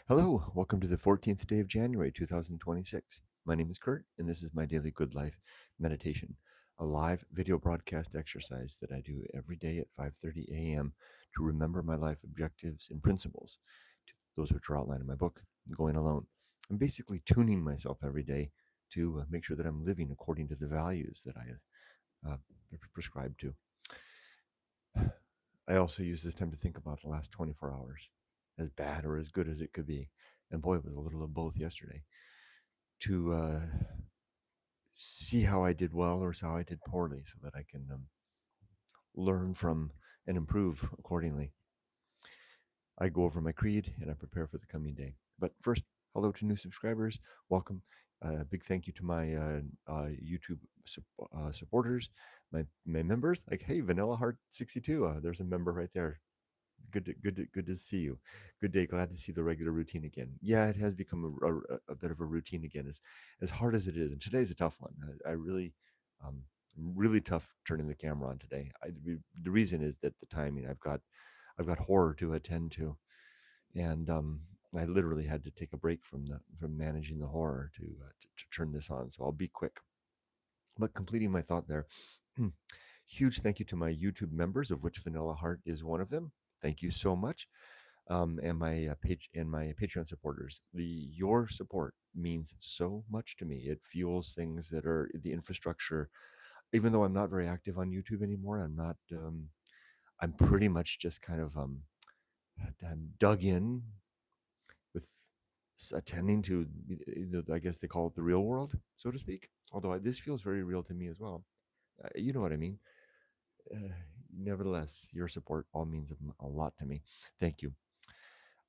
Hello, welcome to the 14th day of January 2026. My name is Kurt, and this is my daily good life meditation, a live video broadcast exercise that I do every day at 5:30 a.m. to remember my life objectives and principles, those which are outlined in my book, Going Alone. I'm basically tuning myself every day to make sure that I'm living according to the values that I uh, prescribe to. I also use this time to think about the last 24 hours, as bad or as good as it could be. And boy, it was a little of both yesterday. To see how I did well or how I did poorly so that I can learn from and improve accordingly. I go over my creed and I prepare for the coming day. But first, hello to new subscribers. Welcome. Big thank you to my YouTube supporters, my members. Like, hey, Vanilla Heart 62. There's a member right there. Good to see you. Good day. Glad to see the regular routine again. Yeah, it has become a bit of a routine again, as hard as it is. And today's a tough one. I really, really tough turning the camera on today. The reason is that the timing. I've got horror to attend to, and I literally had to take a break from managing the horror to turn this on. So I'll be quick. But completing my thought there, huge thank you to my YouTube members, of which Vanilla Heart is one of them. Thank you so much, and my page and my Patreon supporters. Your support means so much to me. It fuels things that are the infrastructure. Even though I'm not very active on YouTube anymore, I'm not. I'm pretty much just kind of I'm dug in with attending to. I guess they call it the real world, so to speak. Although this feels very real to me as well. You know what I mean. Uh, Nevertheless, your support all means a lot to me. Thank you.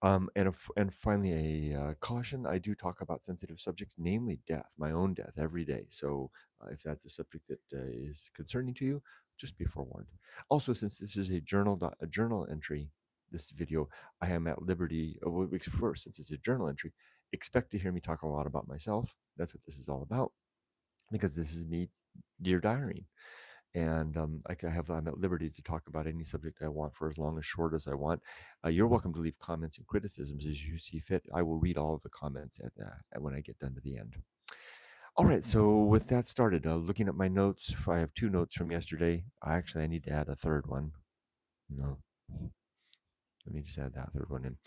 And finally, a caution: I do talk about sensitive subjects, namely death, my own death, every day. So, if that's a subject that is concerning to you, just be forewarned. Also, since this is a journal entry, this video, I am at liberty. First, since it's a journal entry, expect to hear me talk a lot about myself. That's what this is all about, because this is me, dear diary, and I'm at liberty to talk about any subject I want for as long as short as I want. You're welcome to leave comments and criticisms as you see fit. I will read all of the comments when I get done to the end. All right, so with that started, looking at my notes, I have two notes from yesterday. I need to add a third one. No, let me just add that third one in.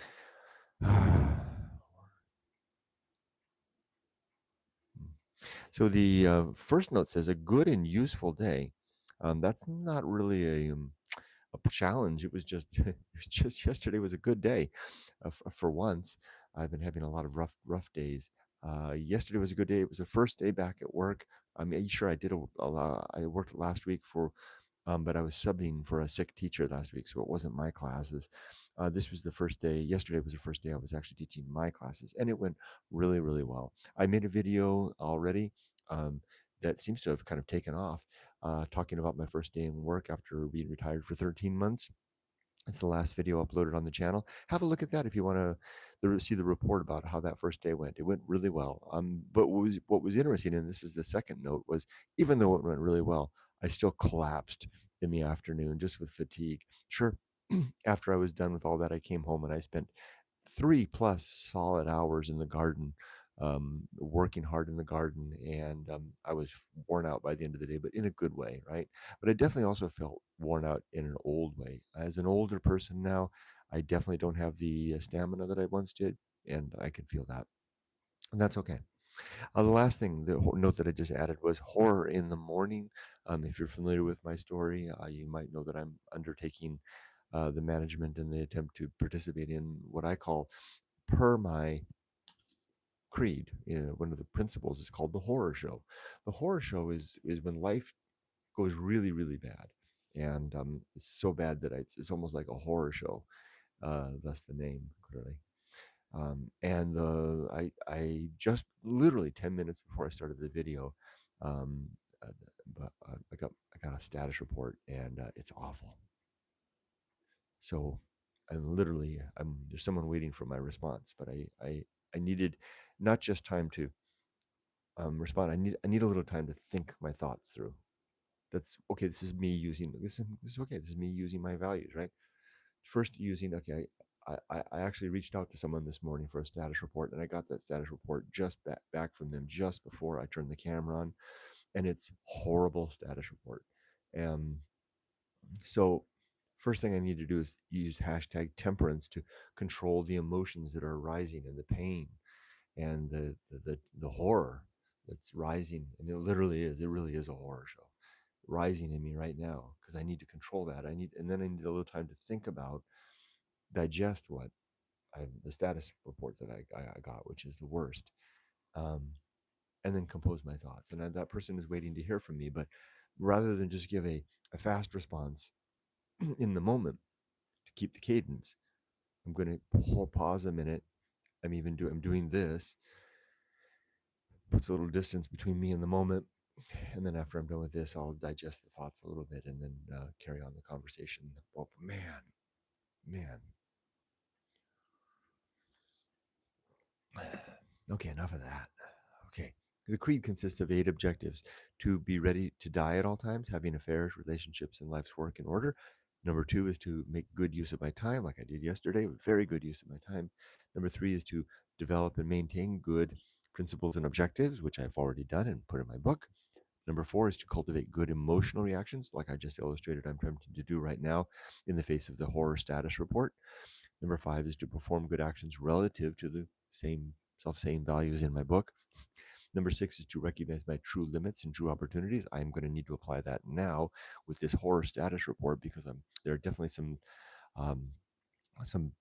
So the first note says a good and useful day. That's not really a challenge. It was just yesterday was a good day. For once, I've been having a lot of rough days. Yesterday was a good day. It was the first day back at work. I mean, sure, I did a lot. I worked last week but I was subbing for a sick teacher last week, so it wasn't my classes. This was the first day. Yesterday was the first day I was actually teaching my classes, and it went really, really well. I made a video already. That seems to have kind of taken off, talking about my first day in work after being retired for 13 months. It's the last video uploaded on the channel. Have a look at that if you want to see the report about how that first day went. It went really well. But what was interesting, and this is the second note, was even though it went really well, I still collapsed in the afternoon just with fatigue. Sure, after I was done with all that, I came home and I spent 3+ solid hours in the garden, working hard in the garden, and I was worn out by the end of the day, but in a good way, right? But I definitely also felt worn out in an old way. As an older person now, I definitely don't have the stamina that I once did, and I can feel that, and that's okay. The last thing, note that I just added was horror in the morning. If you're familiar with my story, you might know that I'm undertaking the management and the attempt to participate in what I call, per my creed, one of the principles is called the horror show. The horror show is when life goes really, really bad, and it's so bad that it's almost like a horror show. Thus the name, clearly. And I just literally 10 minutes before I started the video, um, I got a status report, and it's awful. So there's someone waiting for my response, but I needed not just time to respond. I need a little time to think my thoughts through. That's okay. This is me using this is okay. This is me using my values, right? First using, okay, I actually reached out to someone this morning for a status report, and I got that status report just back from them just before I turned the camera on, and it's horrible status report. And so, first thing I need to do is use hashtag temperance to control the emotions that are rising and the pain and the horror that's rising. And it literally is. It really is a horror show rising in me right now because I need to control that. And then I need a little time to think about, digest the status report that I got, which is the worst, um, and then compose my thoughts. And that person is waiting to hear from me, but rather than just give a fast response in the moment to keep the cadence, I'm going to pause a minute. I'm doing this, puts a little distance between me and the moment. And then after I'm done with this, I'll digest the thoughts a little bit and then carry on the conversation. Oh, man. Okay, enough of that. Okay. The creed consists of 8 objectives: to be ready to die at all times, having affairs, relationships, and life's work in order. Number 2 is to make good use of my time, like I did yesterday, very good use of my time. Number 3 is to develop and maintain good principles and objectives, which I've already done and put in my book. Number 4 is to cultivate good emotional reactions, like I just illustrated I'm attempting to do right now in the face of the horror status report. Number 5 is to perform good actions relative to the same values in my book. Number 6 is to recognize my true limits and true opportunities. I'm going to need to apply that now with this horror status report because there are definitely um, some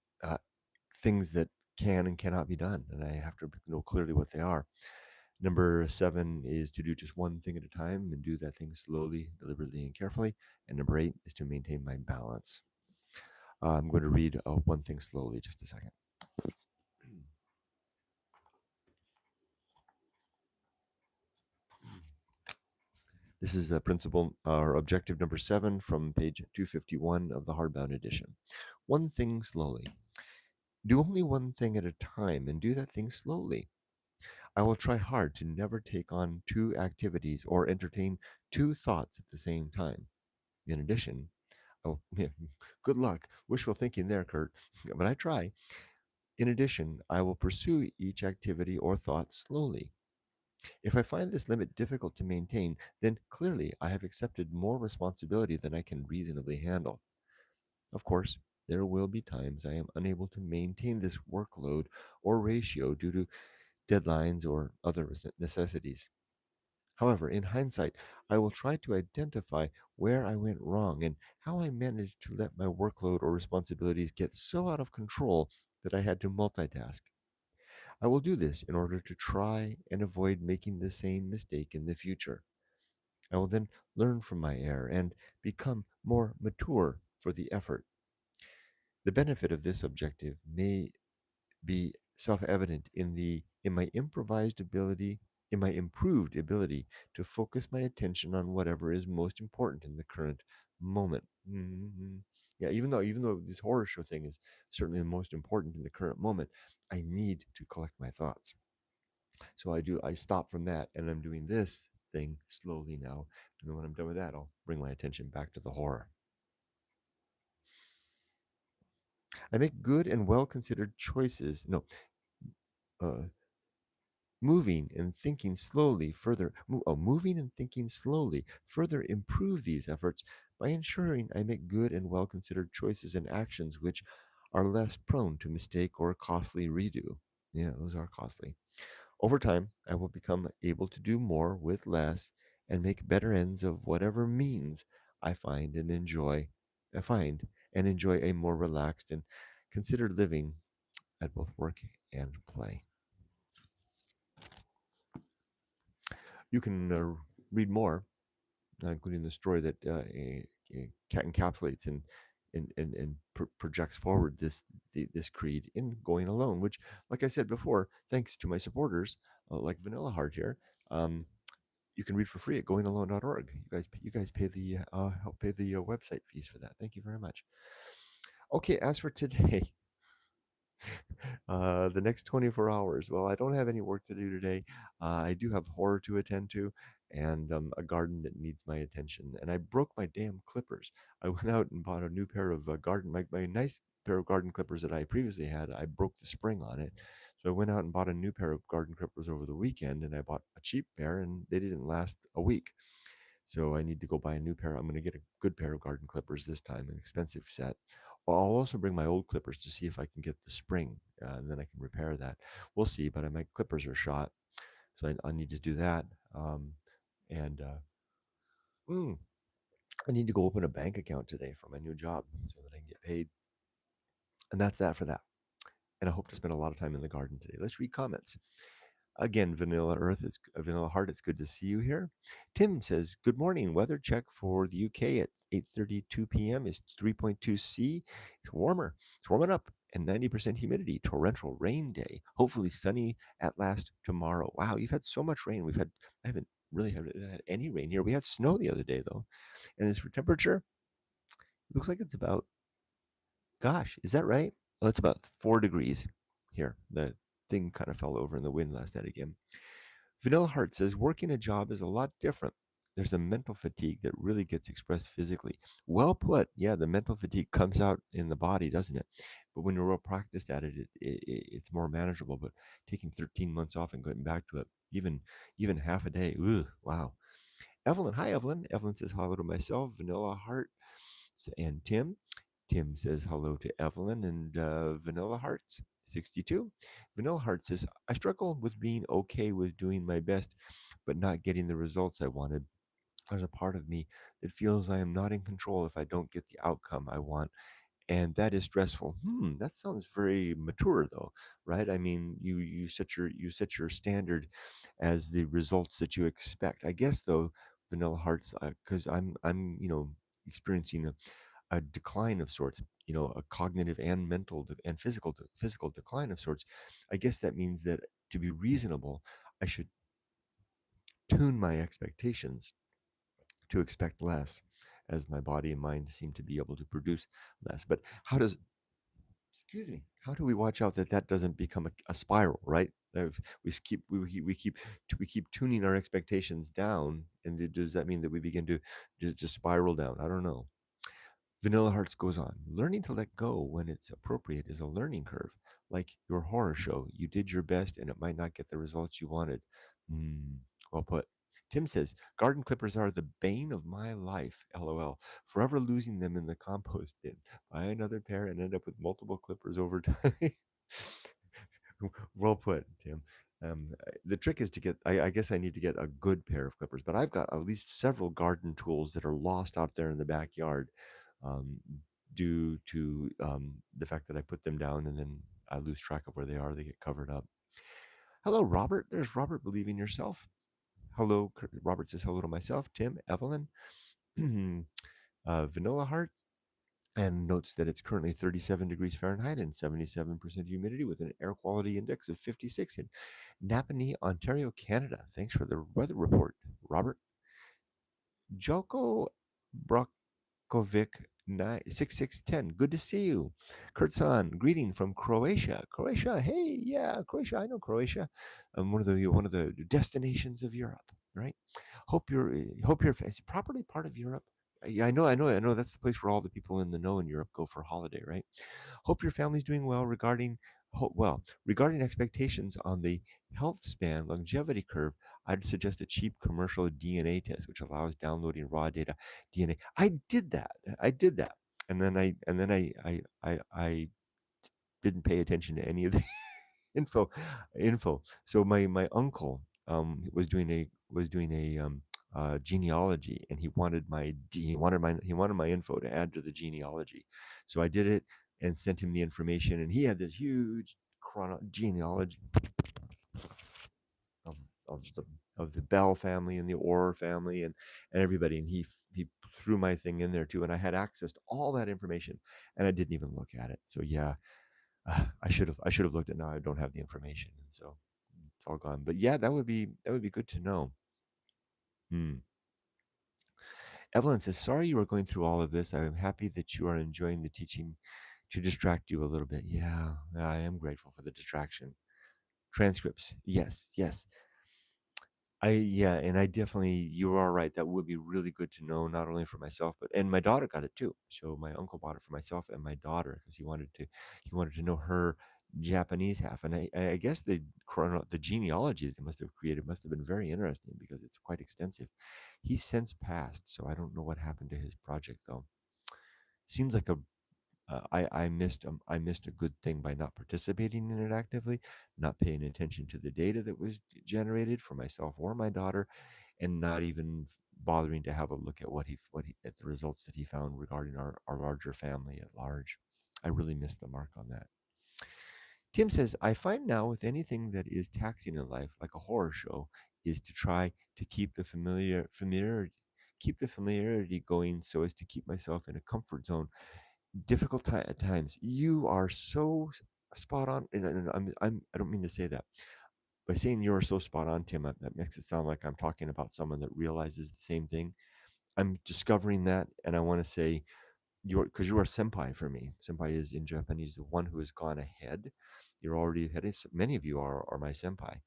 things that can and cannot be done, and I have to know clearly what they are. Number 7 is to do just one thing at a time and do that thing slowly, deliberately, and carefully. And number 8 is to maintain my balance. I'm going to read one thing slowly, just a second. This is principle or objective number 7 from page 251 of the hardbound edition. One thing slowly. Do only one thing at a time and do that thing slowly. I will try hard to never take on 2 activities or entertain 2 thoughts at the same time. In addition, oh, yeah, good luck. Wishful thinking there, Kurt, but I try. In addition, I will pursue each activity or thought slowly. If I find this limit difficult to maintain, then clearly I have accepted more responsibility than I can reasonably handle. Of course, there will be times I am unable to maintain this workload or ratio due to deadlines or other necessities. However, in hindsight, I will try to identify where I went wrong and how I managed to let my workload or responsibilities get so out of control that I had to multitask. I will do this in order to try and avoid making the same mistake in the future. I will then learn from my error and become more mature for the effort. The benefit of this objective may be self-evident in my improved ability to focus my attention on whatever is most important in the current moment. Mm-hmm. Yeah, even though this horror show thing is certainly the most important in the current moment, I need to collect my thoughts. So I stop from that and I'm doing this thing slowly now. And then when I'm done with that, I'll bring my attention back to the horror. I make good and well considered choices. No, uh, moving and thinking slowly further improve these efforts by ensuring I make good and well considered choices and actions which are less prone to mistake or costly redo. Yeah, those are costly. Over time, I will become able to do more with less and make better ends of whatever means I find and enjoy. I find and enjoy a more relaxed and considered living at both work and play. You can read more, including the story that a cat encapsulates and projects forward this creed in Going Alone, which, like I said before, thanks to my supporters like Vanilla Heart here, um, you can read for free at goingalone.org. You guys pay the help pay the website fees for that. Thank you very much. Okay, as for today, the next 24 hours. Well, I don't have any work to do today. I do have horror to attend to and a garden that needs my attention. And I broke my damn clippers. I went out and bought a new pair of my nice pair of garden clippers that I previously had, I broke the spring on it. So I went out and bought a new pair of garden clippers over the weekend, and I bought a cheap pair, and they didn't last a week. So I need to go buy a new pair. I'm going to get a good pair of garden clippers this time, an expensive set. I'll also bring my old clippers to see if I can get the spring, and then I can repair that. We'll see, but my clippers are shot, so I need to do that. And mm, I need to go open a bank account today for my new job so that I can get paid. And that's that for that. And I hope to spend a lot of time in the garden today. Let's read comments. Again, Vanilla Earth, Vanilla Heart. It's good to see you here. Tim says, "Good morning. Weather check for the UK at 8:32 p.m. is 3.2 C. It's warmer. It's warming up, and 90% humidity. Torrential rain day. Hopefully sunny at last tomorrow." Wow, you've had so much rain. I haven't really had any rain here. We had snow the other day though. And as for temperature, it looks like it's about. Gosh, is that right? Oh, it's about 4 degrees here. The thing kind of fell over in the wind last night again. Vanilla Heart says working a job is a lot different. There's a mental fatigue that really gets expressed physically. Well put. Yeah, the mental fatigue comes out in the body, doesn't it? But when you're real practiced at it, it's more manageable. But taking 13 months off and going back to it, even half a day, ooh, wow. Evelyn, hi Evelyn. Evelyn says hello to myself, Vanilla Heart, and Tim. Tim says hello to Evelyn and Vanilla Hearts 62. Vanilla Heart says, I struggle with being okay with doing my best, but not getting the results I wanted. There's a part of me that feels I am not in control if I don't get the outcome I want, and that is stressful. That sounds very mature though, right? I mean, you set your standard as the results that you expect. I guess though, Vanilla Hearts, because I'm experiencing a decline of sorts, a cognitive and mental and physical decline of sorts. I guess that means that to be reasonable, I should tune my expectations to expect less, as my body and mind seem to be able to produce less. But excuse me, how do we watch out that that doesn't become a spiral, right? We keep tuning our expectations down, and does that mean that we begin to just spiral down? I don't know. Vanilla Hearts goes on. Learning to let go when it's appropriate is a learning curve. Like your horror show, you did your best and it might not get the results you wanted. Mm, well put. Tim says, garden clippers are the bane of my life. LOL. Forever losing them in the compost bin. Buy another pair and end up with multiple clippers over time. Well put, Tim. The trick is to get, I guess I need to get a good pair of clippers, but I've got at least several garden tools that are lost out there in the backyard, um, due to the fact that I put them down and then I lose track of where they are. They get covered up. Hello, Robert. There's Robert. Believe in yourself. Hello, Robert says hello to myself, Tim, Evelyn, Vanilla Heart, and notes that it's currently 37 degrees Fahrenheit and 77% humidity with an air quality index of 56 in Napanee, Ontario, Canada. Thanks for the weather report, Robert. Joko Brokovic 6610. Good to see you. Kurtsan, greeting from Croatia. Croatia, hey, yeah, Croatia. I know Croatia. One of the destinations of Europe, right? Hope you're it's properly part of Europe. Yeah, I know. That's the place where all the people in the know in Europe go for a holiday, right? Hope your family's doing well. Regarding expectations on the health span longevity curve, I'd suggest a cheap commercial DNA test, which allows downloading raw data DNA. I did that, and then I didn't pay attention to any of the info info. So my uncle was doing a genealogy, and he wanted my info to add to the genealogy. So I did it and sent him the information, and he had this huge genealogy of of the of the Bell family and the Orr family and everybody, and he threw my thing in there too, and I had access to all that information, and I didn't even look at it. So yeah, I should have looked at it. Now I don't have the information, and so it's all gone. But yeah, that would be good to know. Hmm. Evelyn says, "Sorry you are going through all of this. I am happy that you are enjoying the teaching to distract you a little bit." Yeah, I am grateful for the distraction. Transcripts, yes, yes. Yeah, and I definitely, you are right. That would be really good to know, not only for myself, but and my daughter got it too. So my uncle bought it for myself and my daughter because he wanted to know her Japanese half, and I guess the genealogy that he must have created must have been very interesting because it's quite extensive. He's since passed, so I don't know what happened to his project though. Seems like I missed a good thing by not participating in it actively, not paying attention to the data that was generated for myself or my daughter, and not even bothering to have a look at at the results that he found regarding our larger family at large. I really missed the mark on that. Tim says, I find now with anything that is taxing in life, like a horror show, is to try to keep the familiarity going so as to keep myself in a comfort zone. Difficult at times. You are so spot on, and I don't mean to say that by saying you are so spot on, Tim. That makes it sound like I'm talking about someone that realizes the same thing. I'm discovering that, and I want to say you're because you are senpai for me. Senpai is in Japanese the one who has gone ahead. You're already ahead. Many of you are my senpai,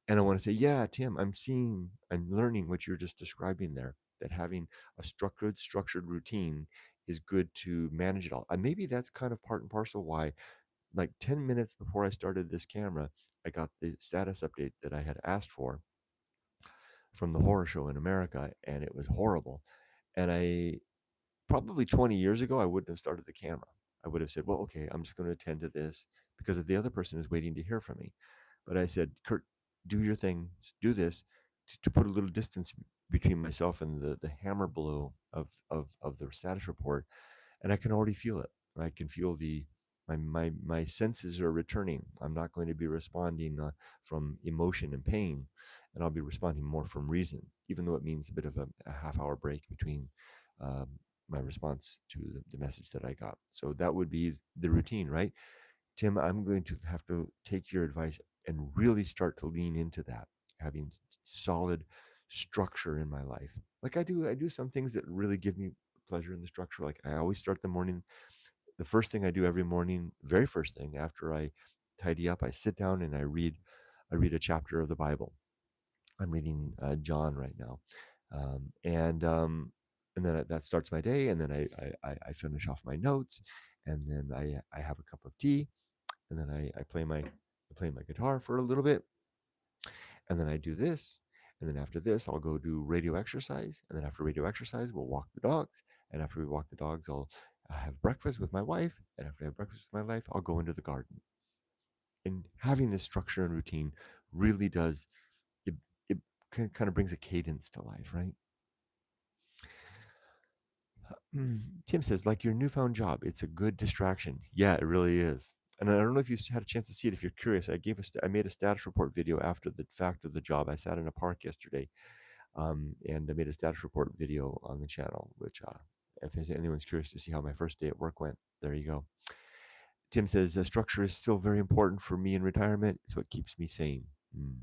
and I want to say, yeah, Tim, I'm learning what you're just describing there. That having a structured routine is good to manage it all. And maybe that's kind of part and parcel why, like 10 minutes before I started this camera, I got the status update that I had asked for from the horror show in America, and it was horrible. And I probably 20 years ago, I wouldn't have started the camera. I would have said, well, okay, I'm just going to attend to this because the other person is waiting to hear from me. But I said, Kurt, do your thing, do this to put a little distance between myself and the hammer blow of the status report. And I can already feel it. I can feel my senses are returning. I'm not going to be responding from emotion and pain, and I'll be responding more from reason, even though it means a bit of a half-hour break between um, my response to the message that I got. So that would be the routine, right? Tim, I'm going to have to take your advice and really start to lean into that, having solid structure in my life. Like I do some things that really give me pleasure in the structure. Like I always start the morning, the first thing I do every morning, very first thing after I tidy up, I sit down and I read a chapter of the Bible. I'm reading John right now, and then that starts my day, and then I finish off my notes, and then I have a cup of tea, and then I play my guitar for a little bit, and then I do this, and then after this I'll go do radio exercise, and then after radio exercise we'll walk the dogs, and after we walk the dogs I'll have breakfast with my wife, and after I have breakfast with my wife I'll go into the garden. And having this structure and routine really does it. It kind of brings a cadence to life, right? Tim says, like your newfound job, it's a good distraction. Yeah, it really is. And I don't know if you had a chance to see it. If you're curious, I made a status report video after the fact of the job. I sat in a park yesterday, and I made a status report video on the channel. Which, if anyone's curious to see how my first day at work went, there you go. Tim says, structure is still very important for me in retirement. It's what keeps me sane. Mm.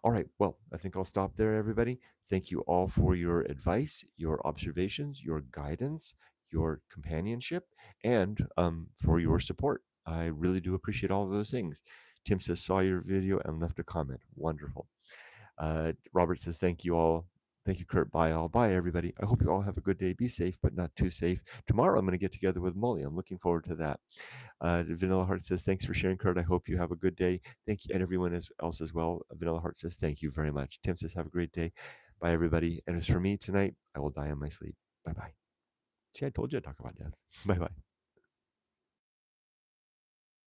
All right. Well, I think I'll stop there, everybody. Thank you all for your advice, your observations, your guidance, your companionship, and for your support. I really do appreciate all of those things. Tim says, saw your video and left a comment. Wonderful. Robert says, thank you all. Thank you, Kurt. Bye, all. Bye, everybody. I hope you all have a good day. Be safe, but not too safe. Tomorrow, I'm going to get together with Molly. I'm looking forward to that. Vanilla Heart says, thanks for sharing, Kurt. I hope you have a good day. Thank you. And everyone else as well. Vanilla Heart says, thank you very much. Tim says, have a great day. Bye, everybody. And as for me tonight, I will die in my sleep. Bye bye. See, I told you I'd talk about death. Bye bye.